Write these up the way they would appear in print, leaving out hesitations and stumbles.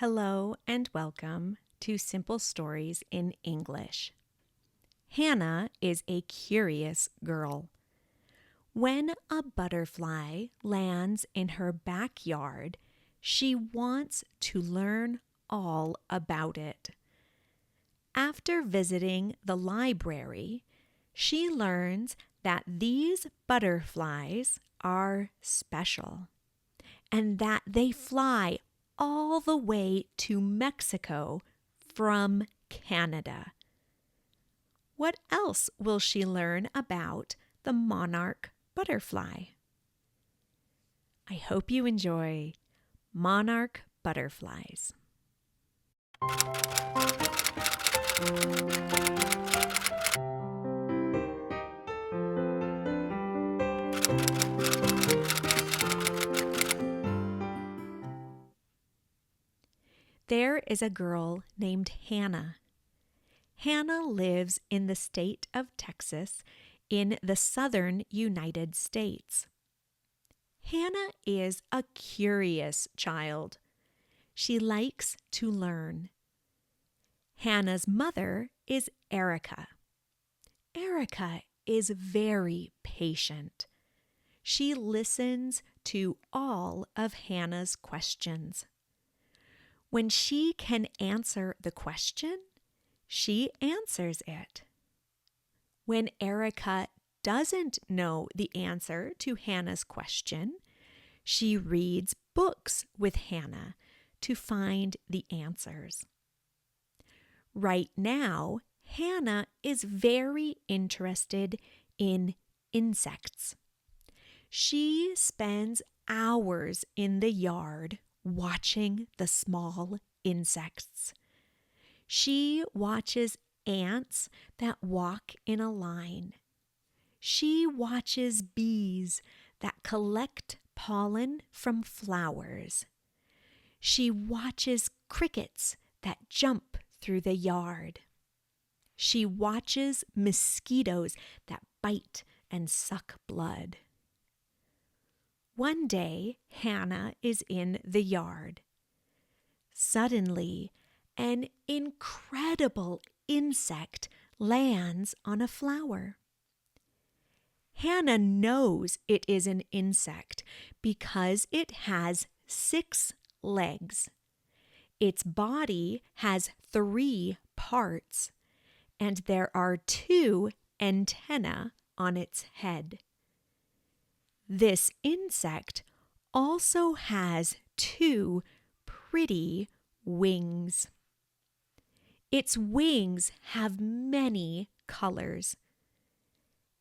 Hello and welcome to Simple Stories in English. Hannah is a curious girl. When a butterfly lands in her backyard, she wants to learn all about it. After visiting the library, she learns that these butterflies are special and that they fly all the way to Mexico from Canada. What else will she learn about the monarch butterfly? I hope you enjoy Monarch Butterflies. There is a girl named Hannah. Hannah lives in the state of Texas in the southern United States. Hannah is a curious child. She likes to learn. Hannah's mother is Erica. Erica is very patient. She listens to all of Hannah's questions. When she can answer the question, she answers it. When Erica doesn't know the answer to Hannah's question, she reads books with Hannah to find the answers. Right now, Hannah is very interested in insects. She spends hours in the yard watching the small insects. She watches ants that walk in a line. She watches bees that collect pollen from flowers. She watches crickets that jump through the yard. She watches mosquitoes that bite and suck blood. One day, Hannah is in the yard. Suddenly, an incredible insect lands on a flower. Hannah knows it is an insect because it has 6 legs. Its body has 3 parts, and there are 2 antennae on its head. This insect also has 2 pretty wings. Its wings have many colors.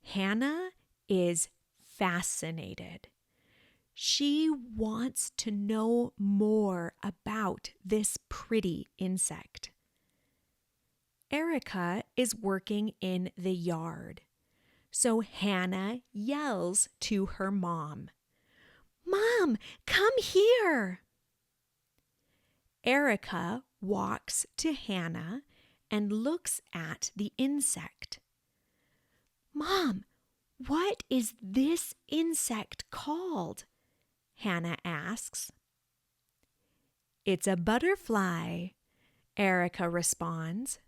Hannah is fascinated. She wants to know more about this pretty insect. Erica is working in the yard. So Hannah yells to her mom, "Mom, come here!" Erica walks to Hannah and looks at the insect. "Mom, what is this insect called?" Hannah asks. "It's a butterfly," Erica responds.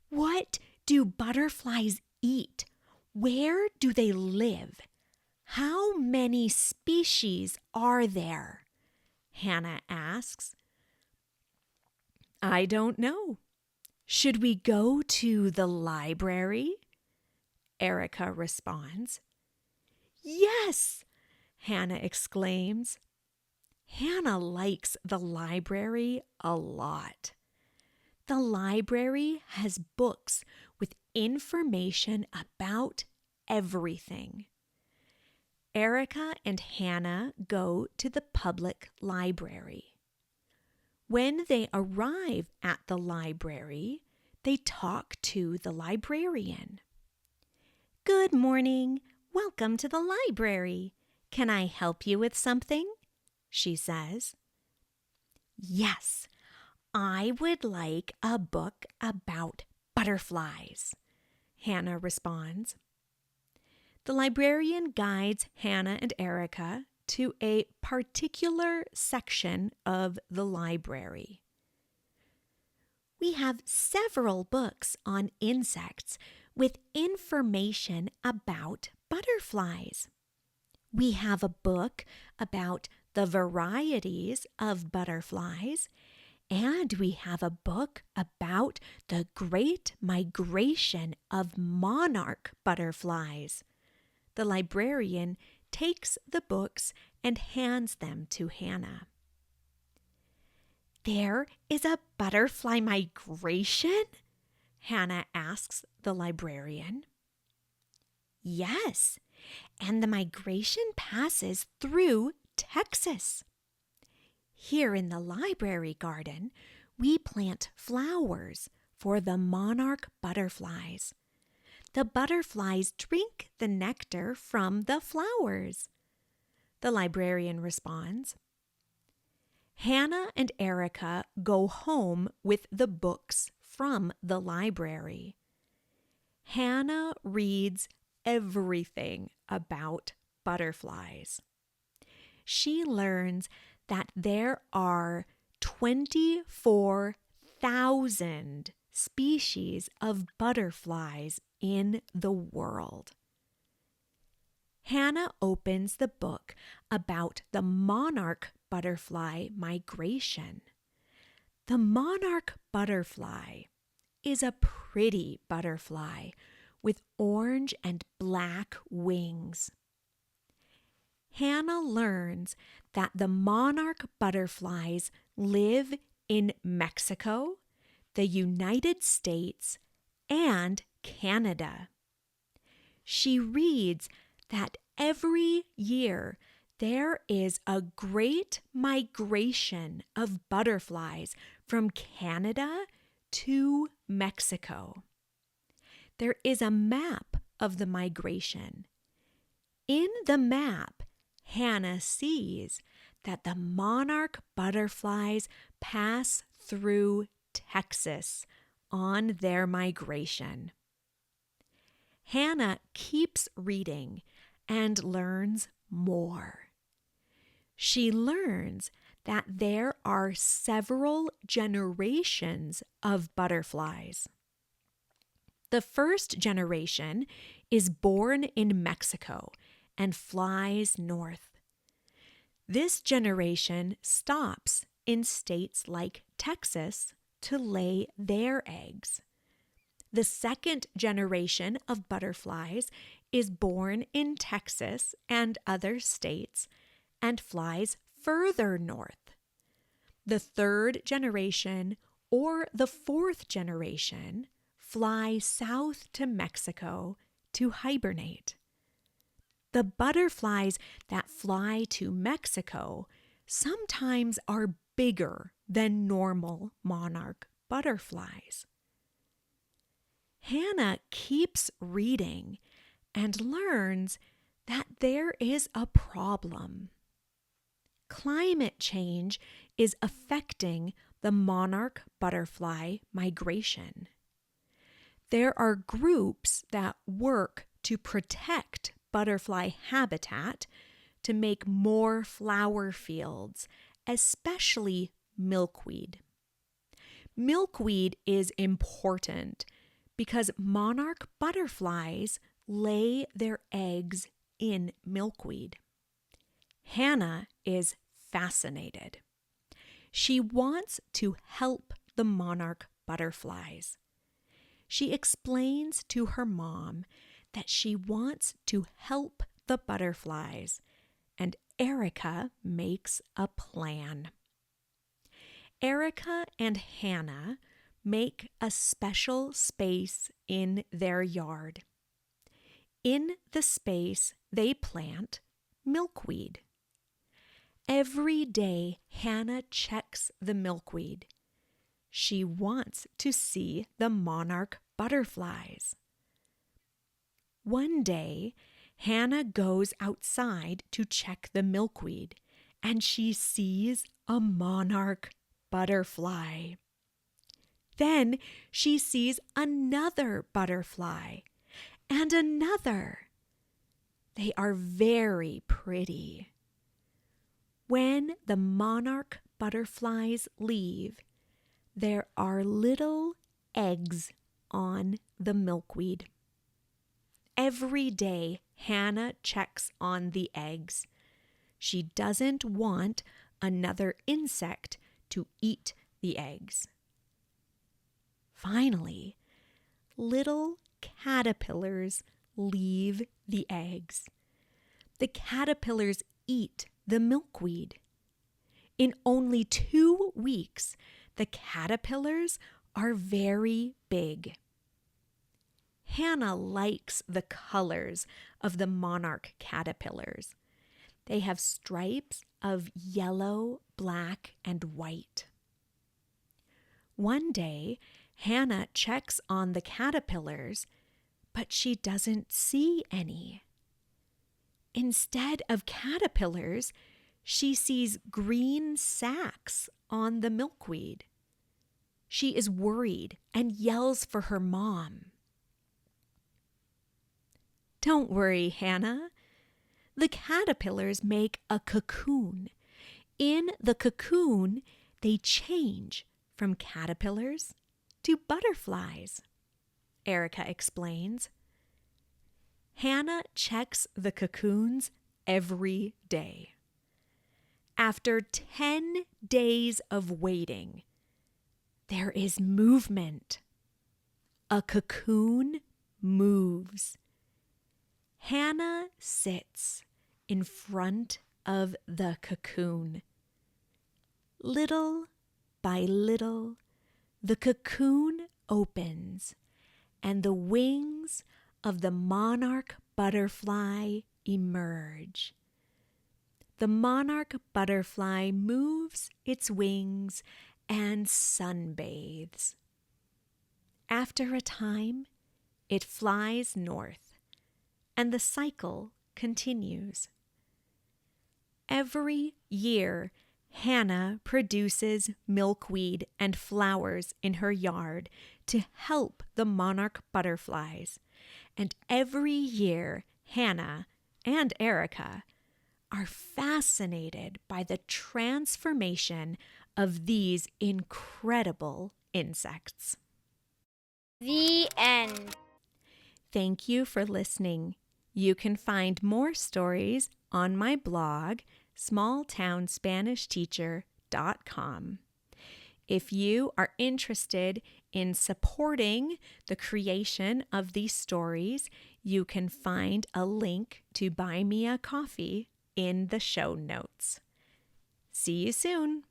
"What do butterflies eat? Where do they live? How many species are there?" Hannah asks. "I don't know. Should we go to the library?" Erica responds. "Yes!" Hannah exclaims. Hannah likes the library a lot. The library has books with information about everything. Erica and Hannah go to the public library. When they arrive at the library, they talk to the librarian. "Good morning. Welcome to the library. Can I help you with something?" she says. "Yes, I would like a book about butterflies," Hannah responds. The librarian guides Hannah and Erica to a particular section of the library. We have several books on insects with information about butterflies. We have a book about the varieties of butterflies, and we have a book about the great migration of monarch butterflies. The librarian takes the books and hands them to Hannah. There is a butterfly migration? Hannah asks the librarian. Yes, and the migration passes through Texas. Here in the library garden, we plant flowers for the monarch butterflies. The butterflies drink the nectar from the flowers. The librarian responds. Hannah and Erica go home with the books from the library. Hannah reads everything about butterflies. She learns that there are 24,000 species of butterflies in the world. Hannah opens the book about the monarch butterfly migration. The monarch butterfly is a pretty butterfly with orange and black wings. Hannah learns that the monarch butterflies live in Mexico, the United States, and Canada. She reads that every year there is a great migration of butterflies from Canada to Mexico. There is a map of the migration. In the map, Hannah sees that the monarch butterflies pass through Texas on their migration. Hannah keeps reading and learns more. She learns that there are several generations of butterflies. The first generation is born in Mexico and flies north. This generation stops in states like Texas to lay their eggs. The second generation of butterflies is born in Texas and other states and flies further north. The third generation or the fourth generation fly south to Mexico to hibernate. The butterflies that fly to Mexico sometimes are bigger than normal monarch butterflies. Hannah keeps reading and learns that there is a problem. Climate change is affecting the monarch butterfly migration. There are groups that work to protect butterfly habitat to make more flower fields, especially milkweed. Milkweed is important because monarch butterflies lay their eggs in milkweed. Hannah is fascinated. She wants to help the monarch butterflies. She explains to her mom that she wants to help the butterflies, and Erica makes a plan. Erica and Hannah make a special space in their yard. In the space, they plant milkweed. Every day, Hannah checks the milkweed. She wants to see the monarch butterflies. One day, Hannah goes outside to check the milkweed, and she sees a monarch butterfly. Then she sees another butterfly and another. They are very pretty. When the monarch butterflies leave, there are little eggs on the milkweed. Every day, Hannah checks on the eggs. She doesn't want another insect to eat the eggs. Finally, little caterpillars leave the eggs. The caterpillars eat the milkweed. In only 2 weeks, the caterpillars are very big. Hannah likes the colors of the monarch caterpillars. They have stripes of yellow, black, and white. One day, Hannah checks on the caterpillars, but she doesn't see any. Instead of caterpillars, she sees green sacks on the milkweed. She is worried and yells for her mom. Don't worry, Hannah. The caterpillars make a cocoon. In the cocoon, they change from caterpillars to butterflies, Erica explains. Hannah checks the cocoons every day. After 10 days of waiting, there is movement. A cocoon moves. Hannah sits in front of the cocoon. Little by little, the cocoon opens, and the wings of the monarch butterfly emerge. The monarch butterfly moves its wings and sunbathes. After a time, it flies north, and the cycle continues. Every year, Hannah produces milkweed and flowers in her yard to help the monarch butterflies. And every year, Hannah and Erica are fascinated by the transformation of these incredible insects. The end. Thank you for listening. You can find more stories on my blog, smalltownspanishteacher.com. If you are interested in supporting the creation of these stories, you can find a link to buy me a coffee in the show notes. See you soon.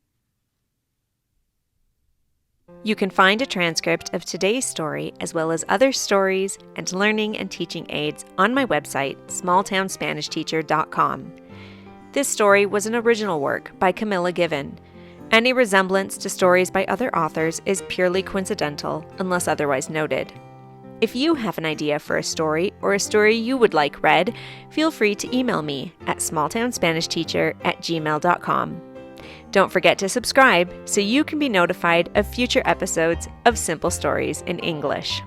You can find a transcript of today's story, as well as other stories and learning and teaching aids on my website, smalltownspanishteacher.com. This story was an original work by Camilla Given. Any resemblance to stories by other authors is purely coincidental, unless otherwise noted. If you have an idea for a story or a story you would like read, feel free to email me at smalltownspanishteacher@gmail.com. Don't forget to subscribe so you can be notified of future episodes of Simple Stories in English.